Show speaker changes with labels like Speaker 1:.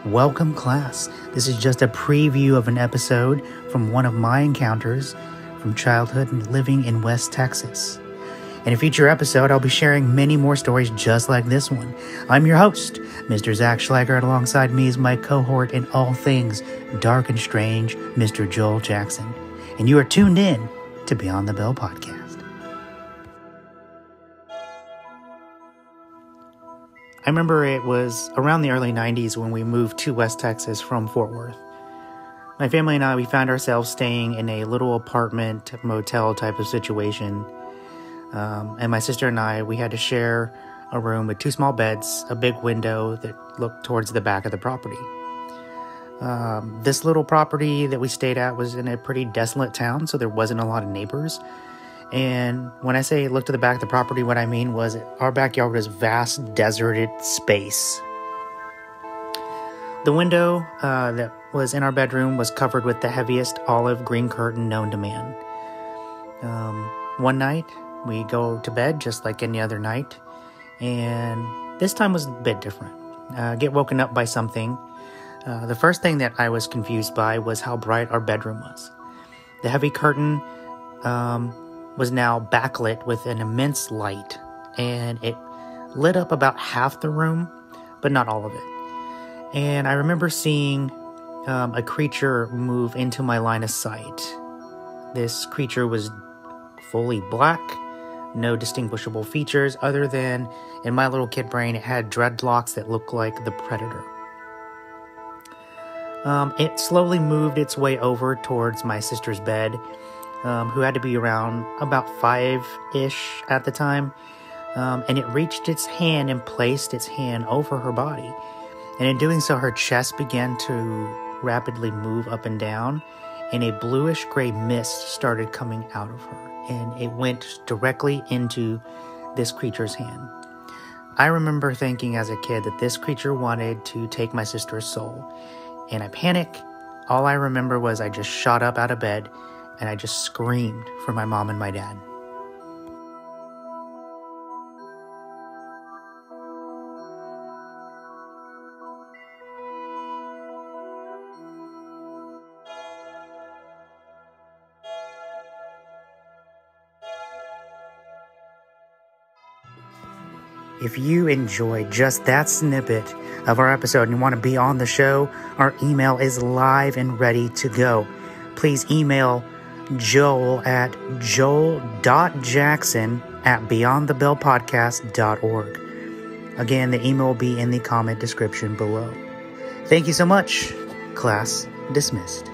Speaker 1: Welcome, class. This is just a preview of an episode from one of my encounters from childhood and living in West Texas. In a future episode, I'll be sharing many more stories just like this one. I'm your host, Mr. Zach Schlager, and alongside me is my cohort in all things dark and strange, Mr. Joel Jackson. And you are tuned in to Beyond the Bell podcast. I remember it was around the early 90s when we moved to West Texas from Fort Worth. My family and I, we found ourselves staying in a little apartment, motel type of situation. And my sister and I, we had to share a room with two small beds, a big window that looked towards the back of the property. This little property that we stayed at was in a pretty desolate town, so there wasn't a lot of neighbors. And when I say look to the back of the property, what I mean was our backyard was vast, deserted space. The window that was in our bedroom was covered with the heaviest olive green curtain known to man. One night, we go to bed just like any other night, and this time was a bit different. Get woken up by something. The first thing that I was confused by was how bright our bedroom was. The heavy curtain was now backlit with an immense light, and it lit up about half the room, but not all of it. And I remember seeing a creature move into my line of sight. This creature was fully black, no distinguishable features other than, in my little kid brain, it had dreadlocks that looked like the Predator. It slowly moved its way over towards my sister's bed, who had to be around about 5-ish at the time, and it reached its hand and placed its hand over her body. And in doing so, her chest began to rapidly move up and down, and a bluish-gray mist started coming out of her, and it went directly into this creature's hand. I remember thinking as a kid that this creature wanted to take my sister's soul, and I panicked. All I remember was I just shot up out of bed, and I just screamed for my mom and my dad. If you enjoyed just that snippet of our episode and you want to be on the show, our email is live and ready to go. Please email Joel at joel.jackson@beyondthebellpodcast.org. Again, the email will be in the comment description below. Thank you so much. Class dismissed.